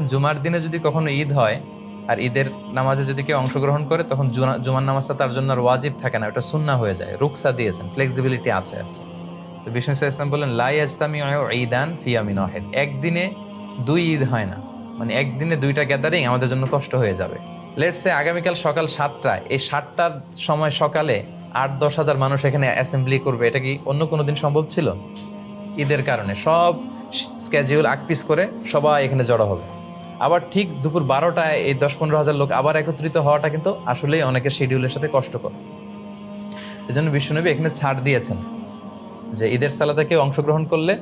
বলতেন জুমার দিনে যদি কখনো ঈদ হয় আর ঈদের নামাজে যদি কেউ অংশগ্রহণ করে, তখন জুমার নামাজটা তার জন্য আর ওয়াজিব থাকে না, ওটা সুন্নাহ হয়ে যায়। রুকসা দিয়েছেন, ফ্লেক্সিবিলিটি আছে আর কি। তো বিষ্ণু ইসলাম বললেন লা ইয়াজতামিউ ঈদান ফি ইয়ামিন ওয়াহিদ, একদিনে দুই ঈদ হয় না, মানে একদিনে দুইটা গ্যাদারিং আমাদের জন্য কষ্ট হয়ে যাবে। লেটস সে আগামীকাল সকাল 7টায়, এই 7টার সময় সকালে 8-10 হাজার মানুষ এখানে অ্যাসেম্বলি করবে, এটা কি অন্য কোনো দিন সম্ভব ছিল? ঈদের কারণে সব স্কেজিউল আকপিস করে সবাই এখানে জড়ো হবে। আবার ঠিক দুপুর 12টায় এই 10-15 হাজার লোক আবার একত্রিত হওয়াটা কিন্তু আসলেই অনেকের শিডিউলের সাথে কষ্টকর। এই জন্য বিশ্বনবী এখানে ছাড় দিয়েছেন যে ঈদের সালাতে কেউ অংশগ্রহণ করলে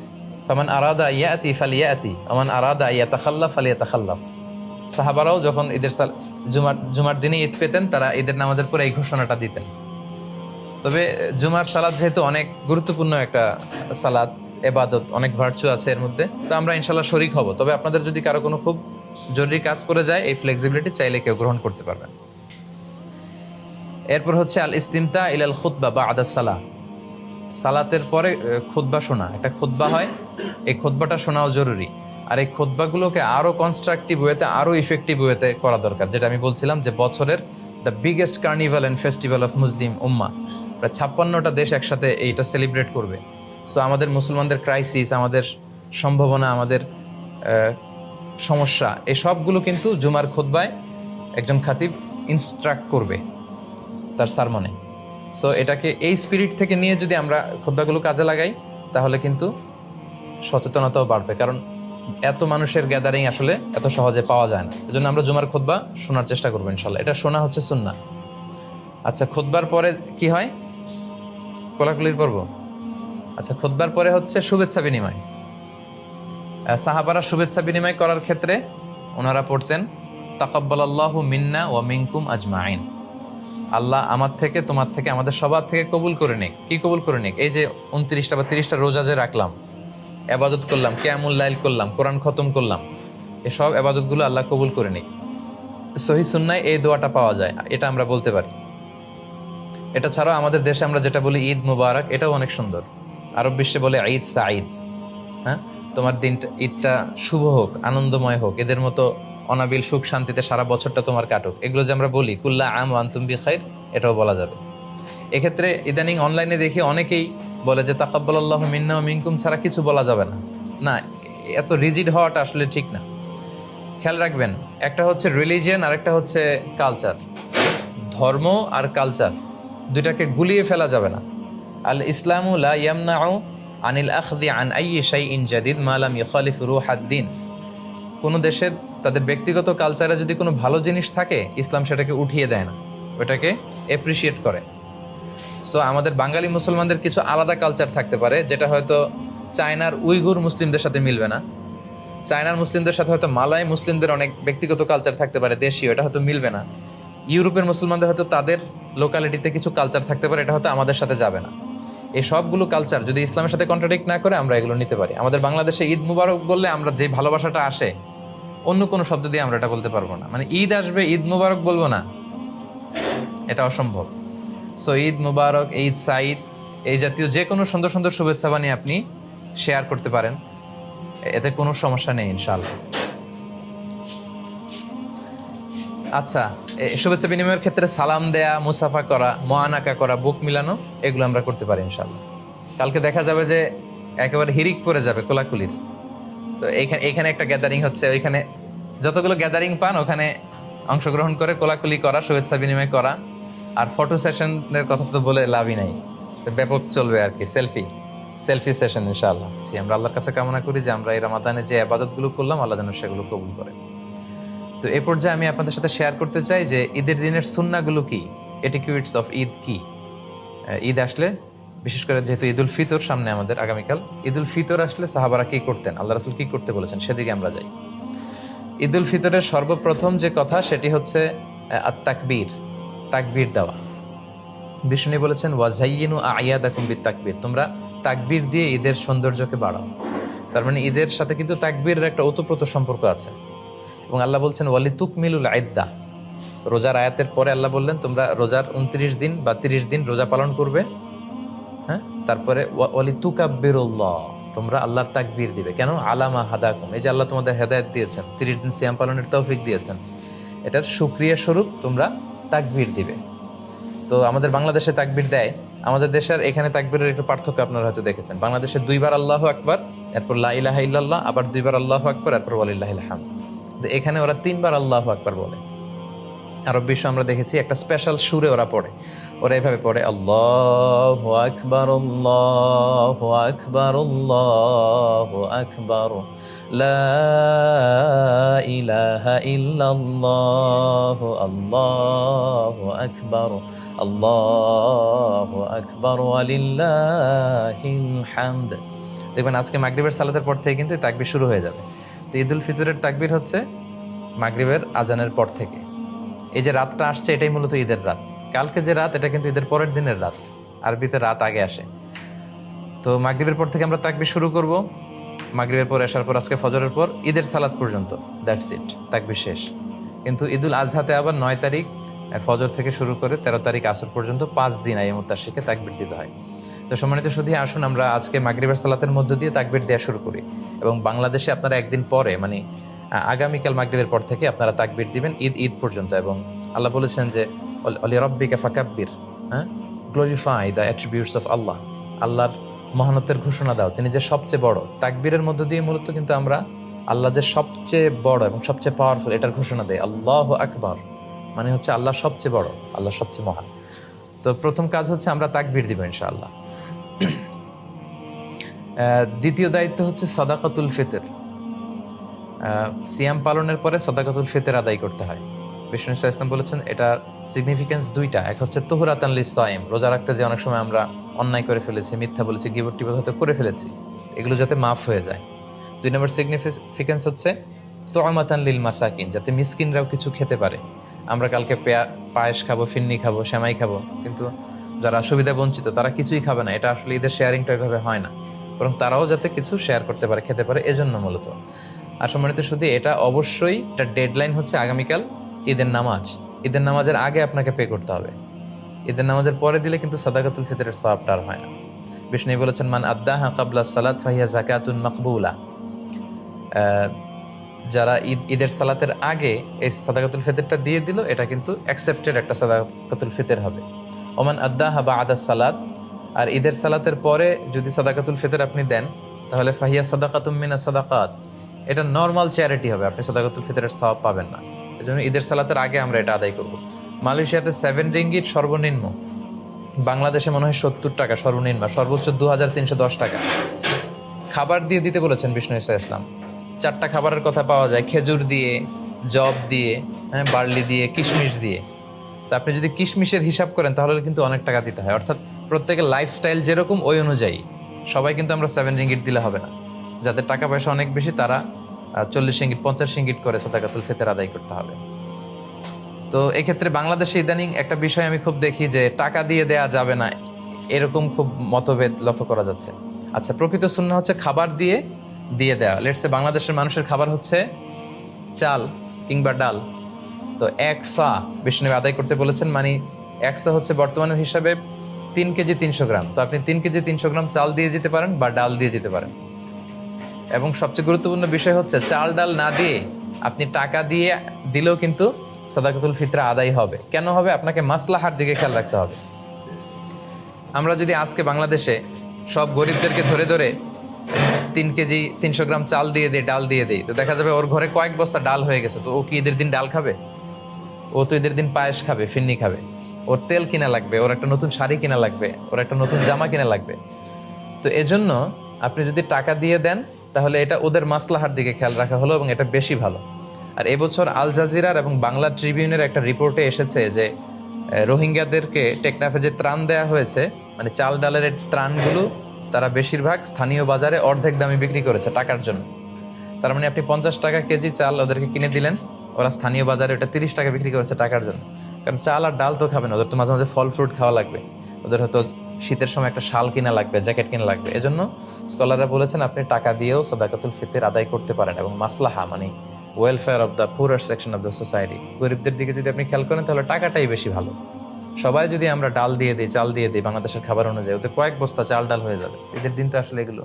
ফামান আরাদা ইয়াতি ফালিয়াতি ওমান আরাদা ইয়াতাখাল্লাফ ফালিয়াতাখাল্লাফ। সাহাবারাও যখন ঈদের জুমার দিনে ঈদ পেতেন, তারা ঈদের নামাজের পরে এই ঘোষণাটা দিতেন। তবে জুমার সালাত যেহেতু অনেক গুরুত্বপূর্ণ একটা সালাত, এবাদত, অনেক ভার্চু আছে এর মধ্যে, তো আমরা ইনশাল্লাহ শরিক হব। তবে আপনাদের যদি কারো কোনো খুব জরুরি কাজ করে যায়, এই ফ্লেক্সিবিলিটি চাইলে কেউ গ্রহণ করতে পারবেন। এরপর হচ্ছে আল ইস্তিমতা ইলাল খুতবা বা'দা সালাহ, সালাতের পরে খুতবা শোনা। একটা খুতবা হয়, এই খুতবাটা শোনাও জরুরি। আর এই খুতবাগুলোকে আরো কনস্ট্রাকটিভ ওয়েতে, আরো ইফেক্টিভ ওয়েতে করা দরকার। যেটা আমি বলছিলাম যে বছরের the biggest carnival and festival of Muslim উম্মা, প্রায় 56টা দেশ একসাথে এইটা সেলিব্রেট করবে। সো আমাদের মুসলমানদের ক্রাইসিস, আমাদের সম্ভাবনা, আমাদের সমস্যা, এই সবগুলো কিন্তু জুমার খুতবায় একজন খাতিব ইনস্ট্রাক্ট করবে তার সারমনে। সো এটাকে এই স্পিরিট থেকে নিয়ে যদি আমরা খুতবাগুলো কাজে লাগাই, তাহলে কিন্তু সচেতনতাও বাড়বে। কারণ এত মানুষের গ্যাদারিং আসলে এত সহজে পাওয়া যায় না। এজন্য আমরা জুমার খুতবা শোনার চেষ্টা করবো ইনশাল্লাহ। এটা শোনা হচ্ছে সুন্নাহ। আচ্ছা, খুতবার পরে কি হয়? কোলাকুলির পর্ব। আচ্ছা, খুতবার পরে হচ্ছে শুভেচ্ছা বিনিময়। সাহাবারা শুভেচ্ছা বিনিময় করার ক্ষেত্রে ওনারা পড়তেন তাকাব্বালাল্লাহু মিন্না ওয়া মিনকুম আজমাইন, আল্লাহ আমার থেকে, তোমার থেকে, আমাদের সবার থেকে কবুল করে নিক। কি কবুল করে নিক? এই যে 29টা বা 30টা রোজা যে রাখলাম, ইবাদত করলাম, কিয়ামুল লাইল করলাম, কোরআন খতম করলাম, এসব ইবাদতগুলো আল্লাহ কবুল করে নিক। সহিহ সুন্নায় এই দোয়াটা পাওয়া যায়, এটা আমরা বলতে পারি। এটা ছাড়াও আমাদের দেশে আমরা যেটা বলি ঈদ মুবারক, এটাও অনেক সুন্দর। আরব বিশ্বে বলে ঈদ সাঈদ। হ্যাঁ, তোমার দিনটা, ঈদটা শুভ হোক, আনন্দময় হোক, এদের মতো অনাবিল সুখ শান্তিতে সারা বছরটা তোমার কাটুক, এগুলো যে আমরা বলি কুল্লা আম ওয়া আনতুম বিখাইর, এটাও বলা যাবে। এক্ষেত্রে ইদানিং অনলাইনে দেখি অনেকেই বলে যে তাকাব্বালাল্লাহু মিন্না ওয়া মিনকুম ছাড়া কিছু বলা যাবে না। না, এত রিজিড হওয়াটা আসলে ঠিক না। খেয়াল রাখবেন, একটা হচ্ছে রিলিজিয়ান আর একটা হচ্ছে কালচার। ধর্ম আর কালচার দুইটাকে গুলিয়ে ফেলা যাবে না। আল ইসলামু লা ইয়ামনাউ আনিল আখদি আন আইয়ি শাইইন জাদিদ মা লাম ইখালিফ রূহাদ-দ্বীন। কোনো দেশের তাদের ব্যক্তিগত কালচারে যদি কোনো ভালো জিনিস থাকে, ইসলাম সেটাকে উঠিয়ে দেয় না, ওটাকে অ্যাপ্রিসিয়েট করে। সো আমাদের বাঙালি মুসলমানদের কিছু আলাদা কালচার থাকতে পারে, যেটা হয়তো চায়নার উইগুর মুসলিমদের সাথে মিলবে না। চায়নার মুসলিমদের সাথে হয়তো মালয় মুসলিমদের অনেক ব্যক্তিগত কালচার থাকতে পারে, দেশীয়, এটা হয়তো মিলবে না। ইউরোপের মুসলমানদের হয়তো তাদের লোকালিটিতে কিছু কালচার থাকতে পারে, এটা হয়তো আমাদের সাথে যাবে না। এই সবগুলো কালচার যদি ইসলামের সাথে কন্ট্রাডিক্ট না করে, আমরা এগুলো নিতে পারি। আমাদের বাংলাদেশে ঈদ মুবারক বললে আমরা যে ভালোবাসাটা আসে, অন্য কোনো শব্দ দিয়ে আমরা এটা বলতে পারবো না। মানে ঈদ আসবে, ঈদ মুবারক বলবো না, এটা অসম্ভব। সো ঈদ মুবারক, ঈদ সাঈদ, এই জাতীয় যে কোনো সুন্দর সুন্দর শুভেচ্ছা বানিয়ে আপনি শেয়ার করতে পারেন, এতে কোনো সমস্যা নেই ইনশাআল্লাহ। আচ্ছা, শুভেচ্ছা বিনিময়ের ক্ষেত্রে সালাম দেয়া, মুসাফা করা, মুআনাকা করা, বুক মিলানো, এগুলো আমরা করতে পারি ইনশাআল্লাহ। কালকে দেখা যাবে যে একেবারে হিরিক পড়ে যাবে কোলাকুলির। তো এখানে একটা গ্যাদারিং হচ্ছে, ওইখানে যতগুলো গ্যাদারিং পান ওখানে অংশগ্রহণ করে কোলাকুলি করা, শুভেচ্ছা বিনিময় করা। আর ফটো সেশনের কথা তো বলে লাভই নাই, ব্যাপক চলবে আর কি, সেলফি সেশন ইনশাআল্লাহ। আমরা আল্লাহর কাছে কামনা করি যে আমরা এই রমাদানে যে ইবাদতগুলো করলাম, আল্লাহ যেন সেগুলো কবুল করে। তো এই পর্যায়ে আমি আপনাদের সাথে শেয়ার করতে চাই যে ঈদের দিনের সুন্নাহগুলো কি, এটিকিউটস অফ ঈদ কি। ঈদ আসলে, বিশেষ করে যেহেতু ঈদুল ফিতর সামনে আমাদের আগামীকাল, ঈদুল ফিতর আসলে সাহাবারা কি করতেন, আল্লাহ রাসূল কি করতে বলেছেন, সেদিকে আমরা যাই। ঈদুল ফিতরের সর্বপ্রথম যে কথা, সেটি হচ্ছে তাকবীর দেওয়া। বিষ্ণু বলেছেন ওয়াজাইয়িনু আ'য়াদাকুম বিত-তাকবীর, তোমরা তাকবীর দিয়ে ঈদের সৌন্দর্যকে বাড়াও। তার মানে ঈদের সাথে কিন্তু তাকবীরের একটা ওতপ্রোত সম্পর্ক আছে। এবং আল্লাহ বলছেন ওয়ালিতুকমিলুল ইদ্দাহ, রোজার আয়াতের পরে আল্লাহ বললেন তোমরা রোজার 29 দিন বা 30 দিন রোজা পালন করবে। হ্যাঁ, তারপরে ওয়ালিতুকাব্বিরুল্লাহ, তোমরা আল্লাহর তাকবীর দিবে। কেন? আলামা হাদাকুম, এই যে আল্লাহ তোমাদের হেদায়েত দিয়েছেন, 30 দিন সিয়াম পালনের তৌফিক দিয়েছেন, এটার শুকরিয়া স্বরূপ তোমরা তাকবীর দিবে। তো আমাদের বাংলাদেশে তাকবীর দেয়, আমাদের দেশের এখানে তাকবীরের একটু পার্থক্য আপনারা হয়তো দেখেছেন। বাংলাদেশে 2 বার আল্লাহু আকবার, এরপর লা ইলাহা ইল্লাল্লাহ, আবার 2 বার আল্লাহু আকবার, এরপর ওয়ালিল্লাহিল হামদ। এখানে ওরা 3 বার আল্লাহু আকবার বলে। আরব বিশ্ব আমরা দেখেছি একটা স্পেশাল সুরে ওরা পড়ে, ওরা এভাবে পড়ে আল্লাহু আকবার আল্লাহু আকবার আল্লাহু আকবার লা ইলাহা ইল্লাল্লাহু আল্লাহু আকবার আল্লাহু আকবার ওয়ালিল্লাহিল হামদ। দেখবেন আজকে মাগরিবের সালাতের পর থেকে কিন্তু তাকবীর শুরু হয়ে যাবে। তো ঈদুল ফিতরের তাকবীর হচ্ছে মাগরিবের আজানের পর থেকে। এই যে রাতটা আসছে এটাই মূলত ঈদের রাত। কালকে যে রাত এটা কিন্তু ঈদের পরের দিনের রাত, আরবিতে রাত আগে আসে। তো মাগরিবের পর থেকে আমরা তাকবীর শুরু করব, মাগরিবের পর আসার পর আজকে ফজরের পর ঈদের সালাত পর্যন্ত, দ্যাটস ইট, তাকবীর শেষ। কিন্তু ঈদুল আজহাতে আবার 9 তারিখ ফজর থেকে শুরু করে 13 তারিখ আসর পর্যন্ত 5 দিন আইয়ামুত তাশরিকে তাকবীর দিতে হয়। তো সম্মানিত শুধু আসুন আমরা আজকে মাগরিবের সালাতের মধ্য দিয়ে তাকবীর দেওয়া শুরু করি, এবং বাংলাদেশে আপনারা একদিন পরে মানে আগামীকাল মাগরিবের পর থেকে আপনারা তাকবীর দিবেন ঈদ পর্যন্ত। এবং আল্লাহ বলেছেন যে অলি রব্বিকা ফাকাব্বির, গ্লোরিফাই দ্য অ্যাট্রিবিউটস অফ আল্লাহ, আল্লাহর মহানতের ঘোষণা দাও, তিনি যে সবচেয়ে বড়। তাকবীরের মধ্য দিয়ে মূলত কিন্তু আমরা আল্লাহ যে সবচেয়ে বড় এবং সবচেয়ে পাওয়ারফুল এটার ঘোষণা দেয়। আল্লাহু আকবার মানে হচ্ছে আল্লাহ সবচেয়ে বড়, আল্লাহ সবচেয়ে মহান। তো প্রথম কাজ হচ্ছে আমরা তাকবীর দিব ইনশাআল্লাহ। দ্বিতীয় দায়িত্ব হচ্ছে সাদাকাতুল ফিতর। সিয়াম পালনের পরে সাদাকাতুল ফিতর আদায় করতে হয়। বিষ্ণু সাল্লাল্লাহু আলাইহি ওয়াসাল্লাম বলেছেন এটা সিগনিফিকেন্স দুইটা, এক হচ্ছে তুহরাতান লিস-সাইম, রোজা রাখতে যে অনেক সময় আমরা অন্যায় করে ফেলেছি, মিথ্যা বলেছি, গীবত টিবত হয়তো করে ফেলেছি, এগুলো যাতে মাফ হয়ে যায়। 2 নম্বর সিগনিফিকেন্স হচ্ছে তুআমাতান লিল মাসাকিন, যাতে মিসকিনরাও কিছু খেতে পারে। আমরা কালকে পায়েস খাবো, ফিন্নি খাবো, সেমাই খাবো, কিন্তু যারা সুবিধা বঞ্চিত তারা কিছুই খাবে না। এটা আসলে ঈদের শেয়ারিংটা ওইভাবে হয় না, বরং তারাও যাতে কিছু শেয়ার করতে পারে, খেতে পারে, এজন্য মূলত। আর সম্মানিত শুধু এটা অবশ্যই এটা ডেডলাইন হচ্ছে আগামীকাল ঈদের নামাজ। ঈদের নামাজের আগে আপনাকে পে করতে হবে। ঈদের নামাজের পরে দিলে কিন্তু সাদাকাতুল ফিতরের সওয়াবটা আর হয় না। বিষ্ণু বলেছেন মান আদ্দাহা ক্বাবলা সালাত ফাহিয়া যাকাতুন মাকবুলা, যারা ঈদের সালাতের আগে এই সাদাকাতুল ফিতরটা দিয়ে দিল এটা কিন্তু অ্যাকসেপ্টেড একটা সাদাকাতুল ফিতর হবে। ওমান আদ্দাহা বা'দা সালাত, আর ঈদের সালাতের পরে যদি সাদাকাতুল ফিতর আপনি দেন তাহলে ফাহিয়া সাদাকাতুম মিনাস সাদাকাত, এটা নরমাল চ্যারিটি হবে, আপনি সাদাকাতুল ফিতরের সওয়াব পাবেন না। এজন্য ঈদের সালাতের আগে আমরা এটা আদায় করব। মালয়েশিয়াতে 7 রিঙ্গিট সর্বনিম্ন, বাংলাদেশে মনে হয় 70 টাকা সর্বনিম্ন, সর্বোচ্চ 2310 টাকা। খাবার দিয়ে দিতে বলেছেন বিষ্ণু ইসলাম। 4টা খাবারের কথা পাওয়া যায়, খেজুর দিয়ে, জব দিয়ে, বার্লি দিয়ে, কিশমিশ দিয়ে। তা আপনি যদি কিশমিশের হিসাব করেন তাহলে কিন্তু অনেক টাকা দিতে হয়। অর্থাৎ প্রত্যেকের লাইফস্টাইল যেরকম ওই অনুযায়ী সবাই কিন্তু আমরা 7 রিঙ্গিট দিলে হবে না। যাদের টাকা পয়সা অনেক বেশি তারা 40 রিঙ্গিট 50 রিঙ্গিট করে সাদাকাতুল ফিতর আদায় করতে হবে। তো এক্ষেত্রে বাংলাদেশে ইদানিং একটা বিষয় আমি খুব দেখি যে টাকা দিয়ে দেয়া যাবে না, এরকম খুব মতভেদ লক্ষ্য করা যাচ্ছে। আচ্ছা, প্রকৃত সুন্নাহ হচ্ছে খাবার দিয়ে দেওয়া। লেটস সে বাংলাদেশের মানুষের খাবার হচ্ছে চাল কিংবা ডাল, তো 1 সা বিষ্ণু আদায় করতে বলেছেন। মানে 1 সা হচ্ছে বর্তমানের হিসাবে 3 কেজি 300 গ্রাম। তো আপনি 3 কেজি 300 গ্রাম চাল দিয়ে দিতে পারেন বা ডাল দিয়ে দিতে পারেন। এবং সবচেয়ে গুরুত্বপূর্ণ বিষয় হচ্ছে চাল ডাল না দিয়ে আপনি টাকা দিয়ে দিলেও কিন্তু সাদাকাতুল ফিতর আদায় হবে। কেন হবে? আপনাকে মাসলাহার দিকে খেয়াল রাখতে হবে। আমরা যদি আজকে বাংলাদেশে সব গরিবদেরকে ধরে ধরে 3 কেজি 300 গ্রাম চাল দিয়ে দেই, ডাল দিয়ে দেই, তো দেখা যাবে ওর ঘরে কয়েক বস্তা ডাল হয়ে গেছে। তো ও কি ঈদের দিন ডাল খাবে? ও তো ঈদের দিন পায়েস খাবে, ফিন্নি খাবে। ওর তেল কিনা লাগবে, ওর একটা নতুন শাড়ি কিনা লাগবে, ওর একটা নতুন জামা কিনা লাগবে। তো এজন্য আপনি যদি টাকা দিয়ে দেন তাহলে এটা ওদের মাসলাহার দিকে খেয়াল রাখা হলো এবং এটা বেশি ভালো। আর এবছর আল জাজিরার এবং বাংলা ট্রিবিউনের একটা রিপোর্টে এসেছে যে রোহিঙ্গাদেরকে টেকনাফে যে ত্রাণ দেয়া হয়েছে, মানে চাল ডালের ত্রাণগুলো তারা বেশিরভাগ স্থানীয় বাজারে অর্ধেক দামে বিক্রি করেছে টাকার জন্য। তার মানে আপনি 50 টাকা কেজি চাল ওদেরকে কিনে দিলেন, ওরা স্থানীয় বাজারে ওটা 30 টাকা বিক্রি করেছে টাকার জন্য। কারণ চাল আর ডাল তো খাবে না, ওদের তো মাঝে মাঝে ফল ফ্রুট খাওয়া লাগবে, ওদের হয়তো শীতের সময় একটা শাল কিনা লাগবে, জ্যাকেট কিনা লাগবে। এজন্য স্কলাররা বলেছেন আপনি টাকা দিয়েও সাদাকাতুল ফিতর আদায় করতে পারেন। এবং মাসলাহা মানে welfare of the poorer section of the society, গরিবদের দিকে যদি আপনি খেয়াল করেন তাহলে টাকাটাই বেশি ভালো। সবাই যদি আমরা ডাল দিয়ে দিই, চাল দিয়ে দিই বাংলাদেশের খাবার অনুযায়ী, ওতে কয়েক বস্তা চাল ডাল হয়ে যাবে। ঈদের দিন তো আসলে এগুলো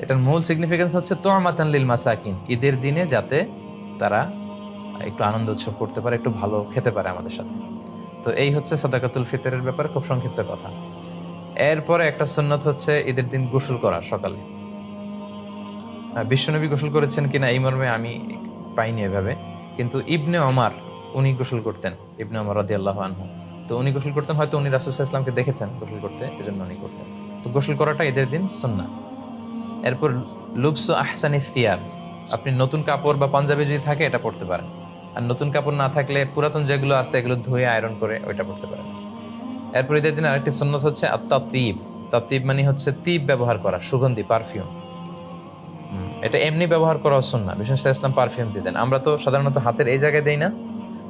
এটার মূল সিগনিফিকেন্স হচ্ছে তু'মাতান লিল মাসাকিন, ঈদের দিনে যাতে তারা একটু আনন্দ উৎসব করতে পারে, একটু ভালো খেতে পারে আমাদের সাথে। তো এই হচ্ছে সাদাকাতুল ফিতরের ব্যাপারে খুব সংক্ষিপ্ত কথা। এরপরে একটা সুন্নত হচ্ছে ঈদের দিন গোসল করা সকালে। বিশ্বনবী গোসল করেছেন কিনা এই মর্মে আমি পাইনি এভাবে, কিন্তু ইবনে ওমর উনি গোসল করতেন, ইবনে ওমর রাদিয়াল্লাহু আনহু। তো উনি গোসল করতেন, হয়তো উনি রাসূল সাল্লাল্লাহু আলাইহি ওয়াসাল্লামকে দেখেছেন গোসল করতে, এজন্য উনি করতেন। তো গোসল করাটা ঈদের দিন সুন্নাহ। এরপর লুবসু আহসানিস সিয়াব, আপনি নতুন কাপড় বা পাঞ্জাবি যদি থাকে এটা পরতে পারেন, আর নতুন কাপড় না থাকলে পুরাতন যেগুলো আছে এগুলো ধুয়ে আয়রন করে ওইটা পরতে পারেন। এরপর ঈদের দিন আরেকটি সুন্নাত হচ্ছে আত-তাতীব। তাতীব মানে হচ্ছে তিব ব্যবহার করা, সুগন্ধি, পারফিউম। এটা এমনি ব্যবহার করাও সুন্নাহ। বিশেষ করে ইসলাম পারফিউম দিতেন, আমরা তো সাধারণত হাতের এই জায়গায় দেই না,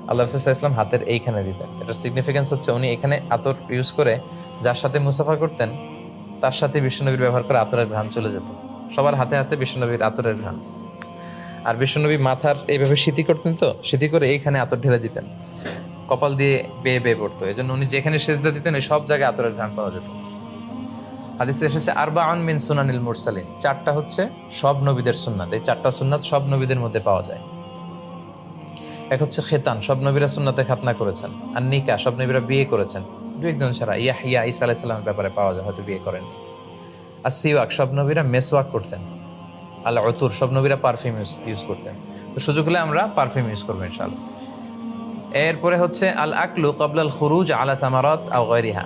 আল্লাহ রাসূল সাল্লাল্লাহু আলাইহি ওয়াসাল্লাম হাতের এইখানে দিতেন। এটার সিগনিফিকেন্স হচ্ছে উনি এখানে আতর ইউজ করে যার সাথে মুসাফা করতেন তার সাথে বিশ্বনবীর ব্যবহার করে আতরের ঘ্রাণ চলে যেত। সবার হাতে হাতে বিশ্বনবীর আতরের ঘ্রাণ। আর বিশ্বনবী মাথার এইভাবে সিঁথি করতেন, তো সিঁথি করে এইখানে আতর ঢেলে দিতেন, কপাল দিয়ে বেয়ে বেয়ে পড়তো। এই জন্য উনি যেখানে সেজদা দিতেন ওই সব জায়গায় আতরের ঘ্রাণ পাওয়া যেত। হাদিসে এসেছে আরবাউন মিন সুনানিল মুরসালিন, চারটা হচ্ছে সব নবীদের সুন্নাত। এই চারটা সুন্নাত সব নবীদের মধ্যে পাওয়া যায়। এক হচ্ছে খেতান, সব নবীরা সুন্নাতে খাতনা করেছেন। আর নিকাহ, সব নবীরা বিয়ে করেছেন, দু একজন ছাড়া। ইয়াহইয়া ঈসা আলাইহিস সালামের ব্যাপারে পাওয়া যায়, হয়তো বিয়ে করেন। আর সিওয়াক, সব নবীরা মেসওয়াক করতেন। আল উতুর, সব নবীরা পারফিউম ইউজ করতেন। তো সুযোগ হলে আমরা পারফিউম ইউজ করবো ইনশাআল্লাহ। এরপরে হচ্ছে আল আকলু ক্বাবলাল খুরুজ আলা তামারাত আও গায়রিহা,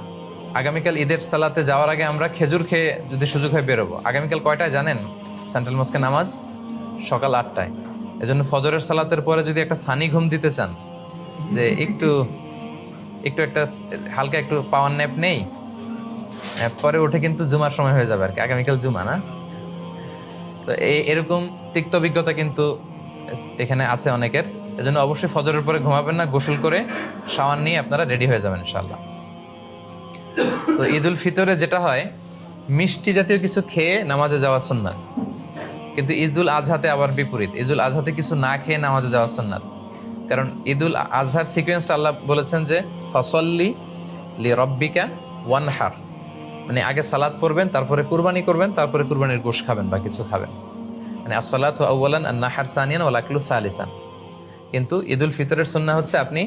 আগামীকাল ঈদের সালাতে যাওয়ার আগে আমরা খেজুর খেয়ে যদি সুযোগ হয় বেরোবো। আগামীকাল কয়টায় জানেন সেন্ট্রাল মস্কে নামাজ? সকাল 8টায়। এজন্য ফজরের সালাতের পরে যদি একটা সানি ঘুম দিতে চান, যে একটু একটা হালকা একটু পাওয়ার ন্যাপ নেই, পরে উঠে কিন্তু জুমার সময় হয়ে যাবে আর কি, আগামীকাল জুমা না। তো এরকম তিক্ত অভিজ্ঞতা কিন্তু এখানে আছে অনেকের। এজন্য অবশ্যই ফজরের পরে ঘুমাবেন না, গোসল করে শাওয়ার নিয়ে আপনারা রেডি হয়ে যাবেন ইনশাআল্লাহ। তো ঈদুল ফিতরে যেটা হয়, মিষ্টি জাতীয় কিছু খেয়ে নামাজে যাওয়া সুন্নাত, কিন্তু ঈদুল আজহাতে আবার বিপরীত। ঈদুল আজহাতে কিছু না খেয়ে নামাজে যাওয়া সুন্নাত। কারণ ঈদুল আজহার সিকোয়েন্সটা আল্লাহ বলেছেন যে ফাসল্লি লিরাব্বিকা ওয়ানহার, মানে আগে সালাত পড়বেন, তারপরে কুরবানি করবেন, তারপরে কুরবানির গোশত খাবেন বা কিছু খাবেন। মানে আসসালাতু আউওয়ালান আন-নাহর সানিয়ান ওয়াল আকলু সালিসান। কিন্তু ঈদুল ফিতরের সুন্নাহ হচ্ছে আপনি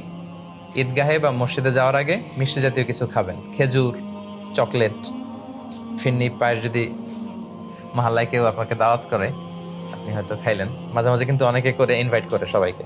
ঈদগাহে বা মসজিদে যাওয়ার আগে মিষ্টি জাতীয় কিছু খাবেন, খেজুর, চকলেট, ফিন্নি, পায়ের যদি মহল্লায় কেউ আপনাকে দাওয়াত করে আপনি হয়তো খাইলেন। মাঝে মাঝে কিন্তু অনেকে করে ইনভাইট করে সবাইকে।